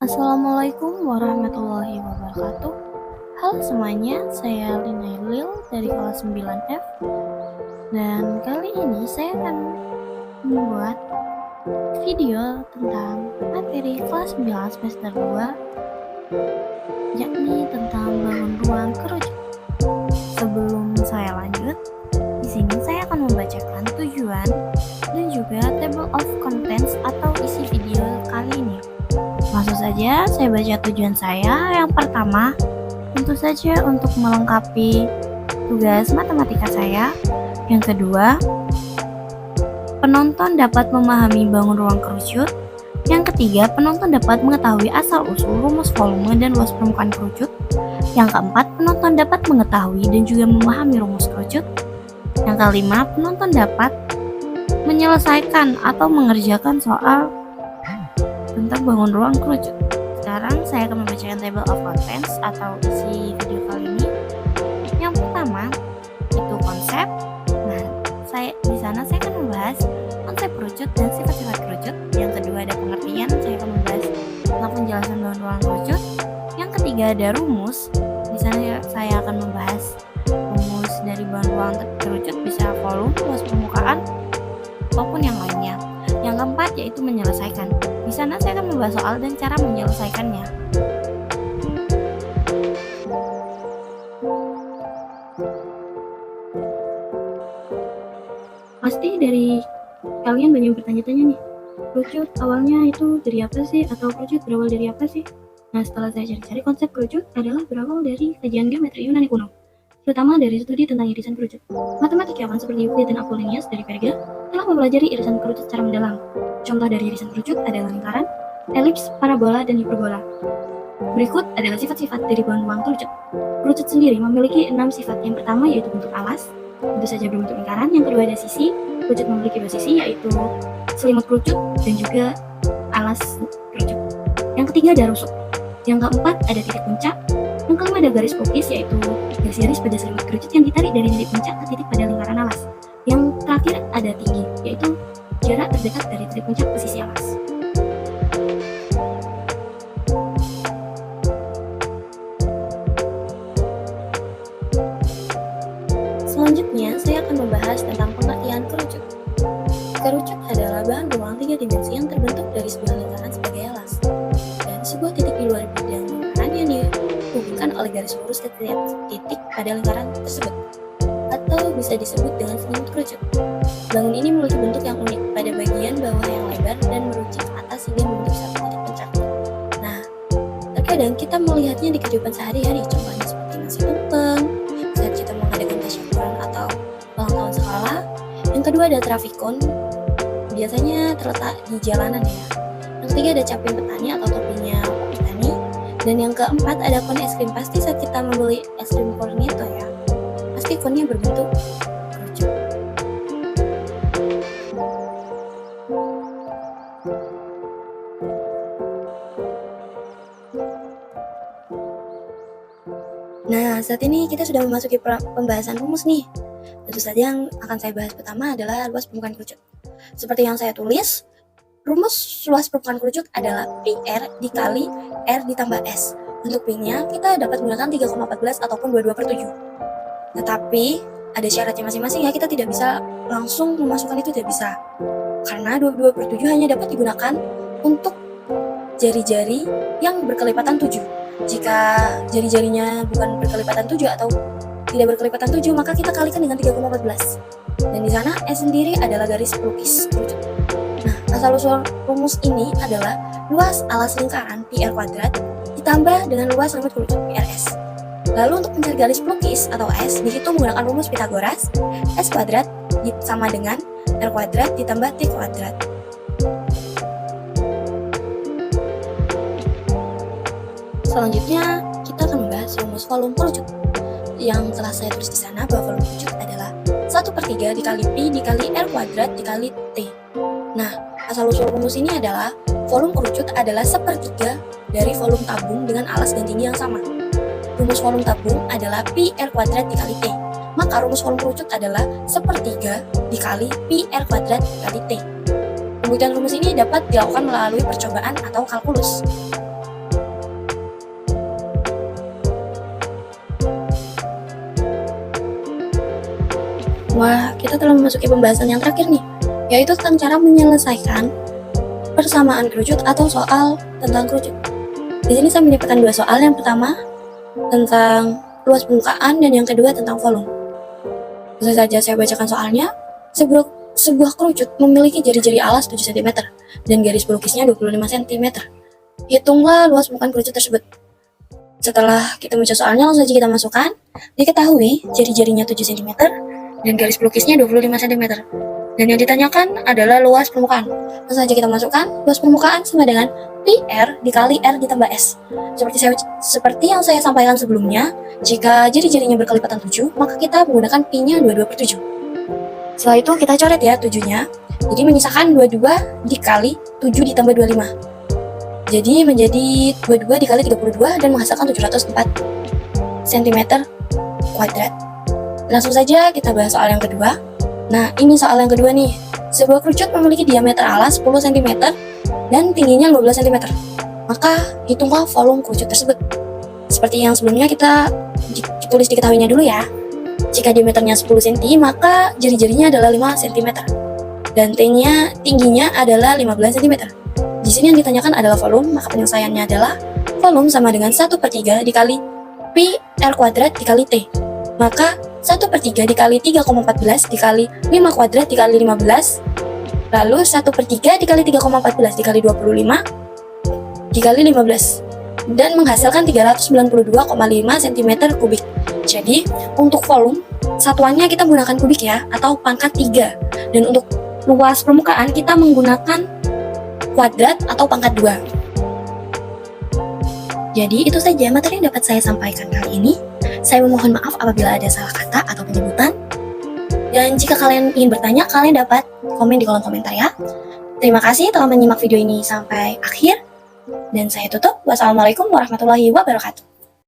Assalamualaikum warahmatullahi wabarakatuh. Halo semuanya, saya Lina Lil dari kelas 9F. Dan kali ini saya akan membuat video tentang materi kelas 9 semester 2, yakni tentang bangun ruang kerucut. Sebelum saya lanjut, di sini saya akan membacakan tujuan dan juga table of contents atau isi video kali ini. Langsung saja saya baca tujuan saya. Yang pertama, tentu saja untuk melengkapi tugas matematika saya. Yang kedua, penonton dapat memahami bangun ruang kerucut. Yang ketiga, penonton dapat mengetahui asal-usul, rumus volume, dan luas permukaan kerucut. Yang keempat, penonton dapat mengetahui dan juga memahami rumus kerucut. Yang kelima, penonton dapat menyelesaikan atau mengerjakan soal tentang bangun ruang kerucut. Sekarang saya akan membacakan table of contents atau isi video kali ini. Yang pertama itu konsep. Nah, di sana saya akan membahas konsep kerucut dan sifat-sifat kerucut. Yang kedua ada pengertian, saya akan membahas tentang penjelasan bangun ruang kerucut. Yang ketiga ada rumus. Di sana saya akan membahas rumus dari bangun ruang kerucut, bisa volume, luas permukaan, maupun yang lainnya. Yang keempat yaitu menyelesaikan. Di sana saya akan membahas soal dan cara menyelesaikannya. Pasti dari kalian banyak bertanya-tanya nih, kerucut awalnya itu dari apa sih? Atau kerucut berawal dari apa sih? Nah, setelah saya cari-cari, konsep kerucut adalah berawal dari kajian geometri Yunani kuno, terutama dari studi tentang irisan kerucut. Matematikawan seperti Euclid dan Apollonius dari Perga telah mempelajari irisan kerucut secara mendalam. Contoh dari irisan kerucut adalah lingkaran, elips, parabola, dan hiperbola. Berikut adalah sifat-sifat dari bahan ruang kerucut. Kerucut sendiri memiliki 6 sifat. Yang pertama yaitu bentuk alas, tentu saja berbentuk lingkaran. Yang kedua ada sisi. Kerucut memiliki dua sisi, yaitu selimut kerucut dan juga alas kerucut. Yang ketiga ada rusuk. Yang keempat ada titik puncak. Yang kelima ada garis pelukis, yaitu garis-garis pada selimut kerucut yang ditarik dari titik puncak ke titik pada lingkaran alas. Yang terakhir ada tinggi, yaitu jarak terdekat dari titik puncak ke sisi alas. Selanjutnya, saya akan membahas tentang pengertian kerucut. Kerucut adalah bahan ruang 3 dimensi yang terbentuk dari sebuah lingkaran sebagai alas, dan sebuah titik di luar bidang lingkaran yang dihubungkan oleh garis lurus ke titik pada lingkaran tersebut, atau bisa disebut dengan selimut kerucut. Bangun ini memiliki bentuk yang unik pada bagian bawah yang lebar dan meruncing ke atas hingga membentuk satu titik puncak. Nah, terkadang kita melihatnya di kehidupan sehari-hari, contohnya seperti nasi tumpeng, saat kita mengadakan tasyakuran atau ulang tahun sekolah. Yang kedua ada trafikon, biasanya terletak di jalanan ya. Yang ketiga ada caping petani atau topinya petani. Dan yang keempat ada kon es krim. Pasti saat kita membeli es krim cornetto ya, pasti konnya berbentuk kerucut. Nah, saat ini kita sudah memasuki pembahasan rumus nih. Tentu saja yang akan saya bahas pertama adalah luas permukaan kerucut. Seperti yang saya tulis, rumus luas permukaan kerucut adalah PR dikali R ditambah S. Untuk P-nya kita dapat menggunakan 3,14 ataupun 22/7. Tetapi ada syaratnya masing-masing ya, kita tidak bisa langsung memasukkan itu, tidak bisa. Karena 22/7 hanya dapat digunakan untuk jari-jari yang berkelipatan 7. Jika jari-jarinya bukan berkelipatan 7 atau tidak berkelipatan 7, maka kita kalikan dengan 3,14. Dan di sana S sendiri adalah garis pelukis kerucut. Nah, asal-usul rumus ini adalah luas alas lingkaran PR kuadrat ditambah dengan luas selimut kerucut PRS. Lalu untuk mencari garis pelukis atau S, dihitung menggunakan rumus Pitagoras. S kuadrat sama dengan R kuadrat ditambah T kuadrat. Selanjutnya, kita akan membahas rumus volume kerucut. Yang telah saya tulis di sana bahwa volume kerucut adalah 1/3 dikali Pi dikali R kuadrat dikali T. Nah, asal-usul rumus ini adalah volume kerucut adalah 1/3 dari volume tabung dengan alas dan tinggi yang sama. Rumus volume tabung adalah Pi R kuadrat dikali T. Maka rumus volume kerucut adalah 1/3 dikali Pi R kuadrat dikali T. Pembuktian rumus ini dapat dilakukan melalui percobaan atau kalkulus. Wah, kita telah memasuki pembahasan yang terakhir nih, yaitu tentang cara menyelesaikan persamaan kerucut atau soal tentang kerucut. Di sini saya menyebutkan dua soal, yang pertama tentang luas permukaan dan yang kedua tentang volume. Langsung saja saya bacakan soalnya. Sebuah kerucut memiliki jari-jari alas 7 cm dan garis pelukisnya 25 cm. Hitunglah luas permukaan kerucut tersebut. Setelah kita baca soalnya, langsung saja kita masukkan. Diketahui jari-jarinya 7 cm dan garis pelukisnya 25 cm. Dan yang ditanyakan adalah luas permukaan. Langsung saja kita masukkan. Luas permukaan sama dengan PR dikali R ditambah S. Seperti yang saya sampaikan sebelumnya, jika jari-jarinya berkelipatan 7, maka kita menggunakan Pi-nya 22/7. Setelah itu kita coret ya 7-nya. Jadi menyisakan 22 dikali 7 ditambah 25. Jadi menjadi 22 dikali 32 dan menghasilkan 704 cm kuadrat. Langsung saja kita bahas soal yang kedua. Nah, ini soal yang kedua nih. Sebuah kerucut memiliki diameter alas 10 cm dan tingginya 15 cm. Maka hitunglah volume kerucut tersebut. Seperti yang sebelumnya kita tulis diketahuinya dulu ya. Jika diameternya 10 cm, maka jari-jarinya adalah 5 cm. Dan tingginya adalah 15 cm. Di sini yang ditanyakan adalah volume, maka penyelesaiannya adalah volume sama dengan 1/3 dikali Pi R kuadrat dikali T. Maka 1/3 dikali 3,14 dikali 5 kuadrat dikali 15. Lalu 1/3 dikali 3,14 dikali 25 dikali 15. Dan menghasilkan 392,5 cm kubik. Jadi, untuk volume, satuannya kita menggunakan kubik ya, atau pangkat 3. Dan untuk luas permukaan, kita menggunakan kuadrat atau pangkat 2. Jadi, itu saja materi yang dapat saya sampaikan kali ini. Saya memohon maaf apabila ada salah kata atau penyebutan. Dan jika kalian ingin bertanya, kalian dapat komen di kolom komentar ya. Terima kasih telah menyimak video ini sampai akhir. Dan saya tutup. Wassalamualaikum warahmatullahi wabarakatuh.